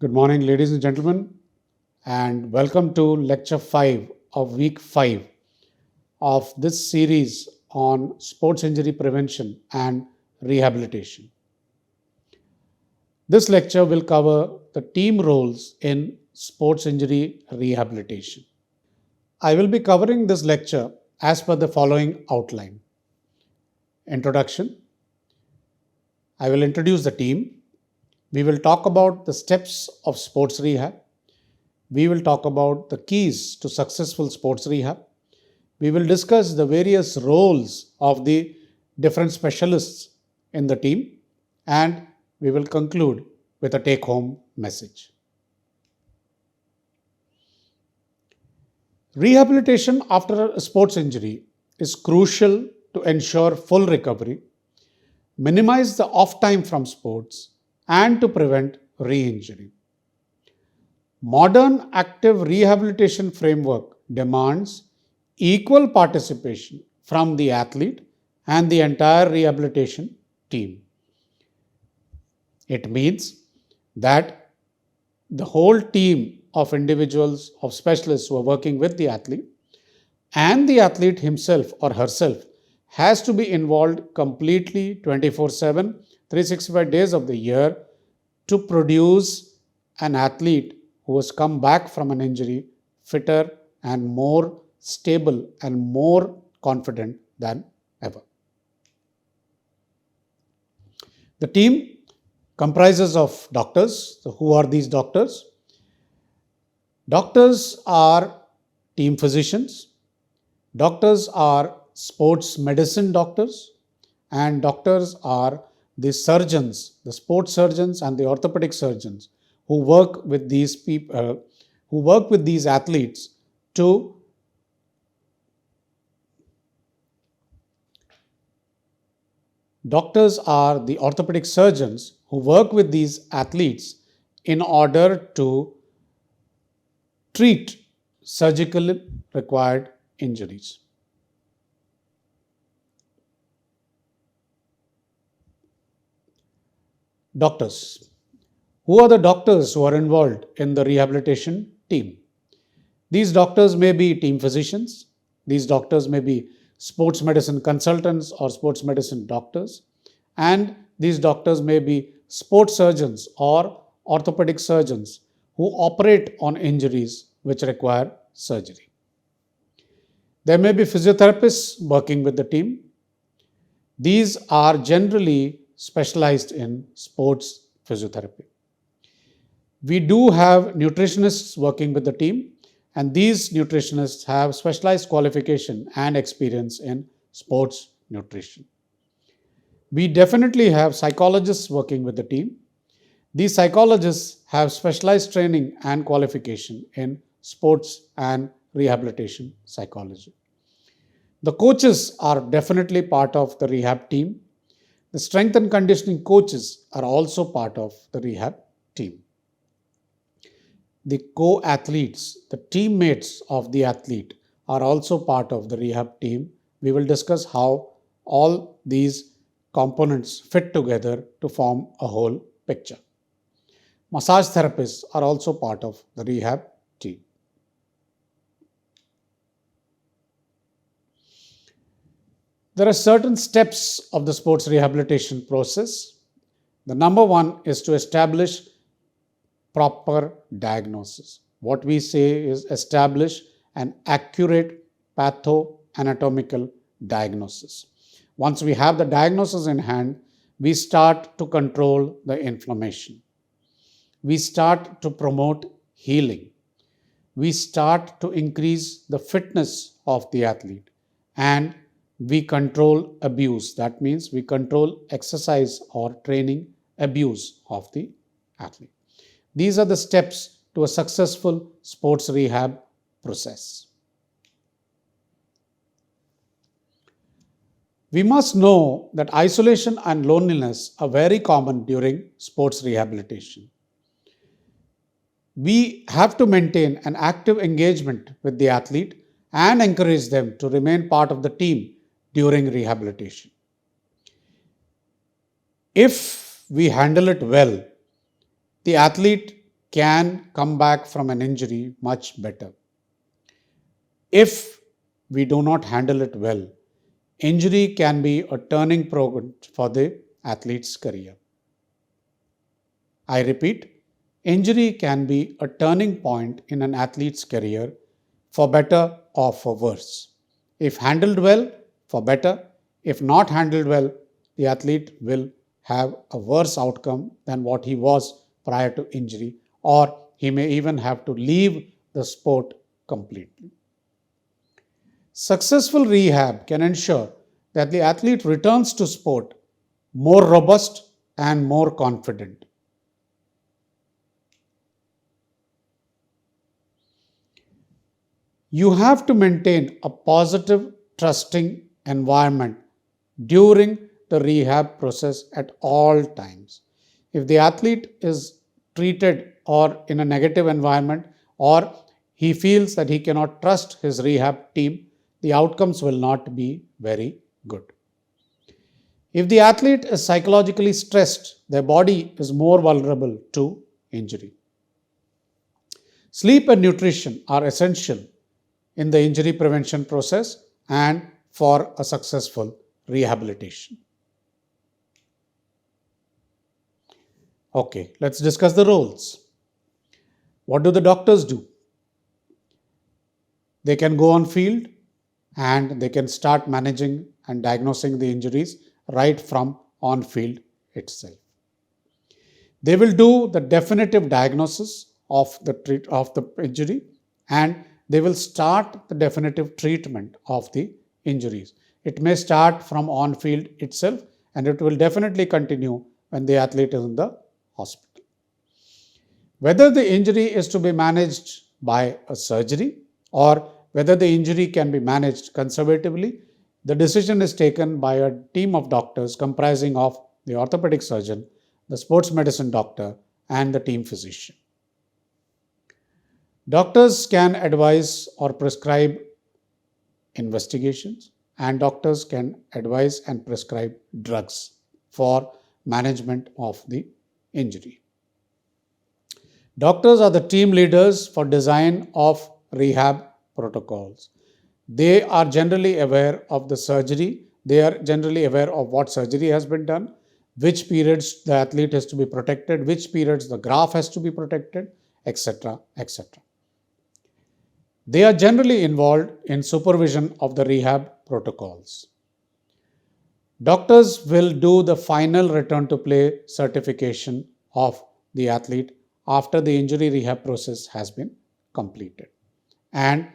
Good morning, ladies and gentlemen, and welcome to Lecture 5 of Week 5 of this series on sports injury prevention and rehabilitation. This lecture will cover the team roles in sports injury rehabilitation. I will be covering this lecture as per the following outline. Introduction. I will introduce the team. We will talk about the steps of sports rehab. We will talk about the keys to successful sports rehab. We will discuss the various roles of the different specialists in the team, and we will conclude with a take-home message. Rehabilitation after a sports injury is crucial to ensure full recovery, minimize the off time from sports, and to prevent re-injury. Modern active rehabilitation framework demands equal participation from the athlete and the entire rehabilitation team. It means that the whole team of individuals, of specialists who are working with the athlete and the athlete himself or herself has to be involved completely 24/7, 365 days of the year to produce an athlete who has come back from an injury fitter and more stable and more confident than ever. The team comprises of doctors. So who are these doctors? Doctors are team physicians. Doctors are sports medicine doctors, and doctors are the surgeons, the sports surgeons and the orthopedic surgeons who work with these people, who work with these athletes to Doctors are the orthopedic surgeons who work with these athletes in order to treat surgically required injuries. Doctors. Who are the doctors who are involved in the rehabilitation team? These doctors may be team physicians. These doctors may be sports medicine consultants or sports medicine doctors. And these doctors may be sports surgeons or orthopedic surgeons who operate on injuries which require surgery. There may be physiotherapists working with the team. These are generally specialized in sports physiotherapy. We do have nutritionists working with the team, and these nutritionists have specialized qualification and experience in sports nutrition. We definitely have psychologists working with the team. These psychologists have specialized training and qualification in sports and rehabilitation psychology. The coaches are definitely part of the rehab team. The strength and conditioning coaches are also part of the rehab team. The co-athletes, the teammates of the athlete are also part of the rehab team. We will discuss how all these components fit together to form a whole picture. Massage therapists are also part of the rehab team. There are certain steps of the sports rehabilitation process. The number one is to establish proper diagnosis. What we say is establish an accurate pathoanatomical diagnosis. Once we have the diagnosis in hand, we start to control the inflammation. We start to promote healing. We start to increase the fitness of the athlete, and we control abuse. That means we control exercise or training abuse of the athlete. These are the steps to a successful sports rehab process. We must know that isolation and loneliness are very common during sports rehabilitation. We have to maintain an active engagement with the athlete and encourage them to remain part of the team during rehabilitation. If we handle it well, the athlete can come back from an injury much better. If we do not handle it well, injury can be a turning point for the athlete's career. I repeat, injury can be a turning point in an athlete's career for better or for worse. If handled well, for better. If not handled well, the athlete will have a worse outcome than what he was prior to injury, or he may even have to leave the sport completely. Successful rehab can ensure that the athlete returns to sport more robust and more confident. You have to maintain a positive, trusting environment during the rehab process at all times. If the athlete is treated or in a negative environment, or he feels that he cannot trust his rehab team, the outcomes will not be very good. If the athlete is psychologically stressed, their body is more vulnerable to injury. Sleep and nutrition are essential in the injury prevention process and for a successful rehabilitation. Okay, let's discuss the roles. What do the doctors do? They can go on field and they can start managing and diagnosing the injuries right from on field itself. They will do the definitive diagnosis of the injury, and they will start the definitive treatment of the injuries. It may start from on field itself, and it will definitely continue when the athlete is in the hospital. Whether the injury is to be managed by a surgery or whether the injury can be managed conservatively, the decision is taken by a team of doctors comprising of the orthopedic surgeon, the sports medicine doctor, and the team physician. Doctors can advise or prescribe investigations, and doctors can advise and prescribe drugs for management of the injury. Doctors are the team leaders for design of rehab protocols. They are generally aware of the surgery. They are generally aware of what surgery has been done, which periods the athlete has to be protected, which periods the graft has to be protected, etc., etc. They are generally involved in supervision of the rehab protocols. Doctors will do the final return to play certification of the athlete after the injury rehab process has been completed. And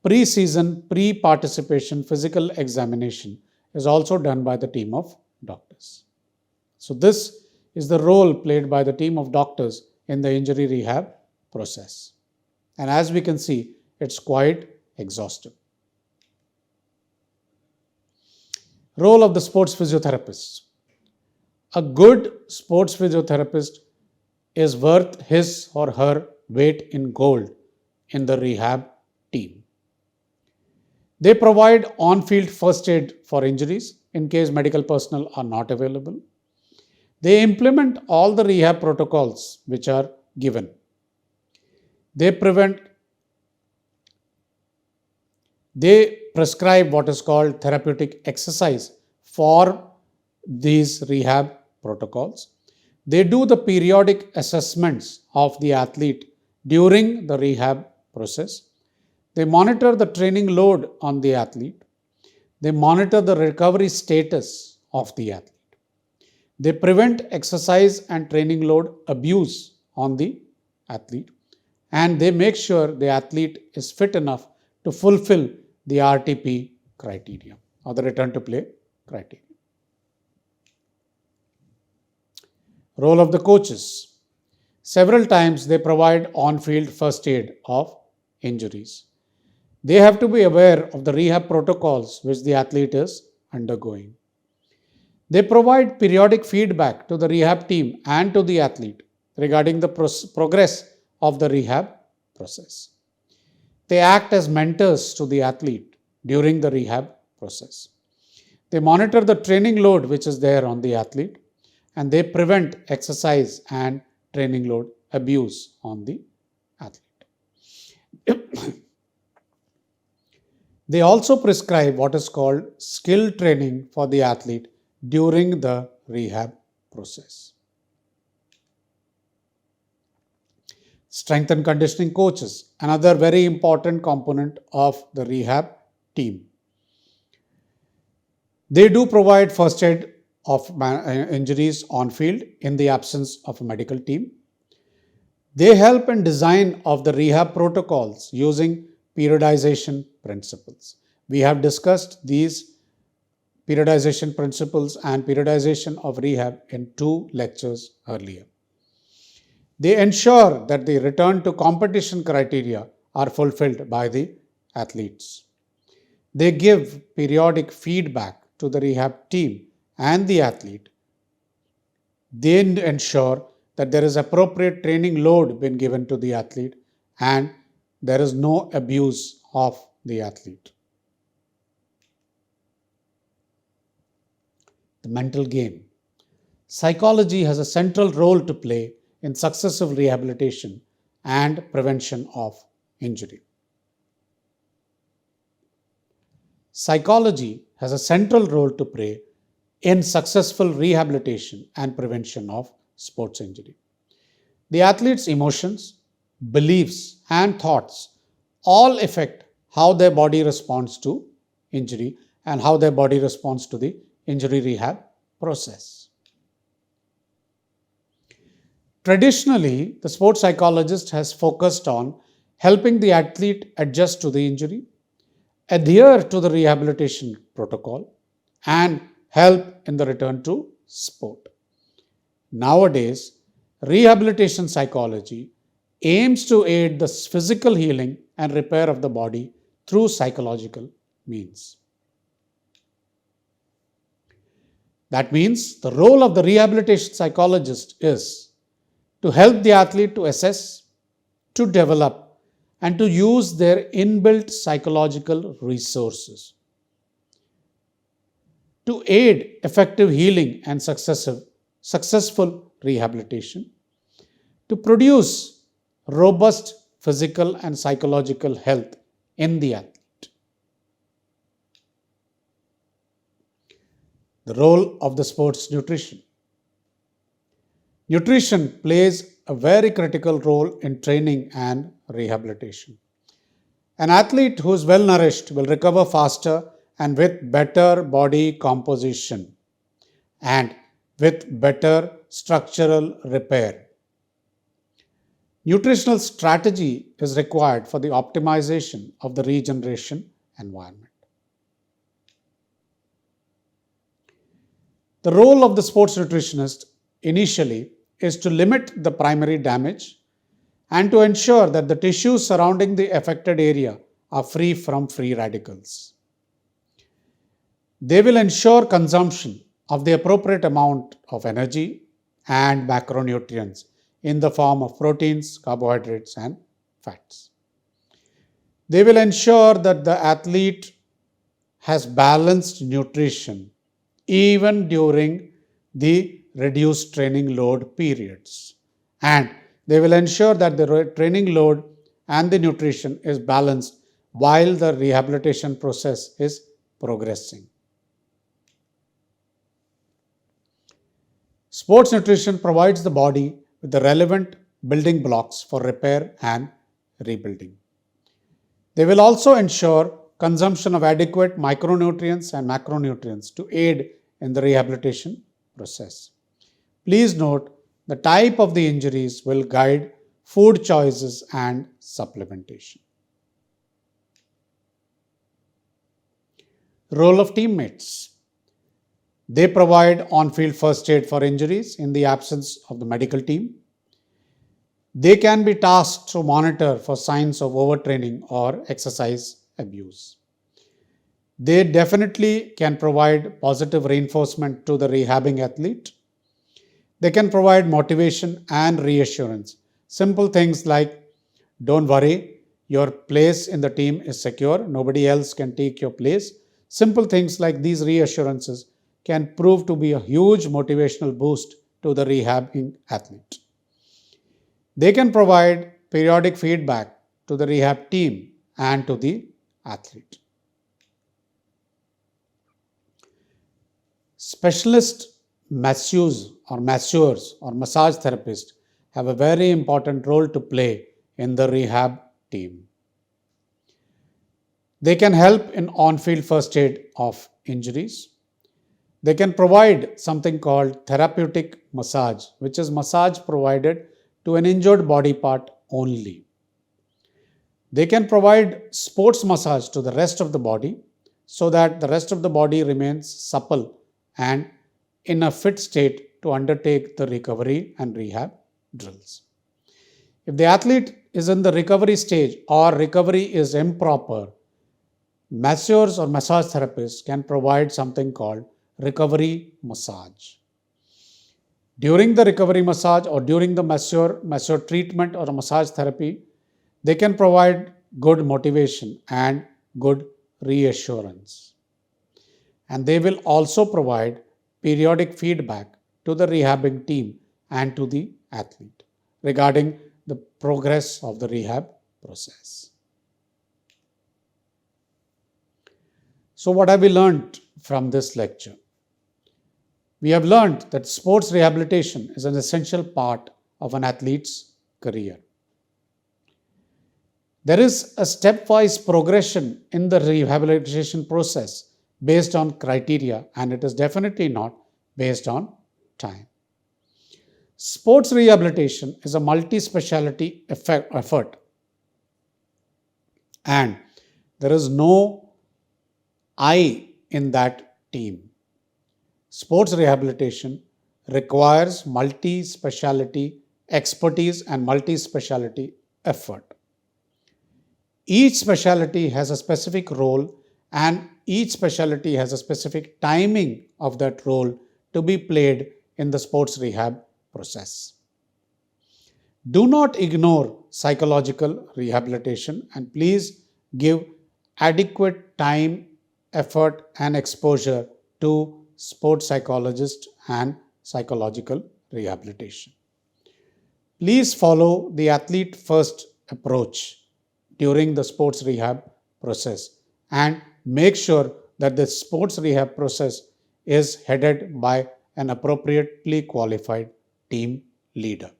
pre-season, pre-participation physical examination is also done by the team of doctors. So this is the role played by the team of doctors in the injury rehab process. And as we can see, it's quite exhaustive. Role of the sports physiotherapist. A good sports physiotherapist is worth his or her weight in gold in the rehab team. They provide on-field first aid for injuries in case medical personnel are not available. They implement all the rehab protocols which are given. They prescribe what is called therapeutic exercise for these rehab protocols. They do the periodic assessments of the athlete during the rehab process. They monitor the training load on the athlete. They monitor the recovery status of the athlete. They prevent exercise and training load abuse on the athlete. And they make sure the athlete is fit enough to fulfill the RTP criteria or the return to play criteria. Role of the coaches. Several times they provide on-field first aid of injuries. They have to be aware of the rehab protocols which the athlete is undergoing. They provide periodic feedback to the rehab team and to the athlete regarding the progress of the rehab process. They act as mentors to the athlete during the rehab process. They monitor the training load which is there on the athlete, and they prevent exercise and training load abuse on the athlete. They also prescribe what is called skill training for the athlete during the rehab process. Strength and conditioning coaches, another very important component of the rehab team. They do provide first aid of injuries on field in the absence of a medical team. They help in design of the rehab protocols using periodization principles. We have discussed these periodization principles and periodization of rehab in 2 lectures earlier. They ensure that the return to competition criteria are fulfilled by the athletes. They give periodic feedback to the rehab team and the athlete. They ensure that there is appropriate training load being given to the athlete and there is no abuse of the athlete. The mental game. Psychology has a central role to play in successive rehabilitation and prevention of injury. Psychology has a central role to play in successful rehabilitation and prevention of sports injury. The athlete's emotions, beliefs, and thoughts all affect how their body responds to injury and how their body responds to the injury rehab process. Traditionally, the sports psychologist has focused on helping the athlete adjust to the injury, adhere to the rehabilitation protocol, and help in the return to sport. Nowadays, rehabilitation psychology aims to aid the physical healing and repair of the body through psychological means. That means the role of the rehabilitation psychologist is to help the athlete to assess, to develop, and to use their inbuilt psychological resources to aid effective healing and successful rehabilitation, to produce robust physical and psychological health in the athlete. The role of the sports nutrition. Nutrition plays a very critical role in training and rehabilitation. An athlete who is well nourished will recover faster and with better body composition and with better structural repair. Nutritional strategy is required for the optimization of the regeneration environment. The role of the sports nutritionist initially is to limit the primary damage and to ensure that the tissues surrounding the affected area are free from free radicals. They will ensure consumption of the appropriate amount of energy and macronutrients in the form of proteins, carbohydrates, and fats. They will ensure that the athlete has balanced nutrition even during the reduced training load periods. And they will ensure that the training load and the nutrition is balanced while the rehabilitation process is progressing. Sports nutrition provides the body with the relevant building blocks for repair and rebuilding. They will also ensure consumption of adequate micronutrients and macronutrients to aid in the rehabilitation process. Please note the type of the injuries will guide food choices and supplementation. Role of teammates. They provide on-field first aid for injuries in the absence of the medical team. They can be tasked to monitor for signs of overtraining or exercise abuse. They definitely can provide positive reinforcement to the rehabbing athlete. They can provide motivation and reassurance. Simple things like, don't worry, your place in the team is secure, nobody else can take your place. Simple things like these reassurances can prove to be a huge motivational boost to the rehabbing athlete. They can provide periodic feedback to the rehab team and to the athlete. Specialist masseurs or massage therapists have a very important role to play in the rehab team. They can help in on-field first aid of injuries. They can provide something called therapeutic massage, which is massage provided to an injured body part only. They can provide sports massage to the rest of the body so that the rest of the body remains supple and in a fit state to undertake the recovery and rehab drills. If the athlete is in the recovery stage or recovery is improper, masseurs or massage therapists can provide something called recovery massage. During the recovery massage or during the masseur treatment or massage therapy, they can provide good motivation and good reassurance. And they will also provide periodic feedback to the rehabbing team and to the athlete regarding the progress of the rehab process. So what have we learned from this lecture? We have learned that sports rehabilitation is an essential part of an athlete's career. There is a stepwise progression in the rehabilitation process based on criteria, and it is definitely not based on time. Sports rehabilitation is a multi-speciality effort, and there is no I in that team. Sports rehabilitation requires multi-speciality expertise and multi-speciality effort. Each specialty has a specific role and each specialty has a specific timing of that role to be played in the sports rehab process. Do not ignore psychological rehabilitation and please give adequate time, effort and exposure to sports psychologist and psychological rehabilitation. Please follow the athlete first approach during the sports rehab process and make sure that the sports rehab process is headed by an appropriately qualified team leader.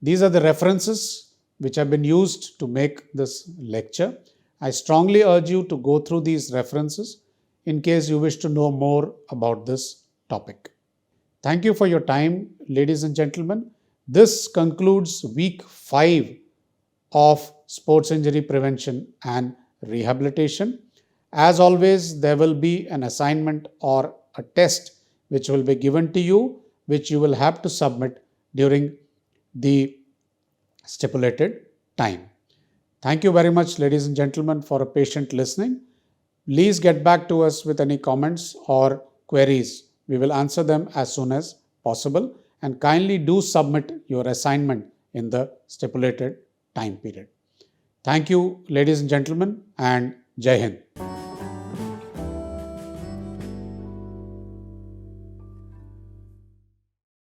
These are the references which have been used to make this lecture. I strongly urge you to go through these references in case you wish to know more about this topic. Thank you for your time, ladies and gentlemen. This concludes week 5 of sports injury prevention and rehabilitation. As always, there will be an assignment or a test which will be given to you, which you will have to submit during the stipulated time. Thank you very much, ladies and gentlemen, for a patient listening. Please get back to us with any comments or queries. We will answer them as soon as possible, and kindly do submit your assignment in the stipulated time period. Thank you, ladies and gentlemen, and Jai Hind.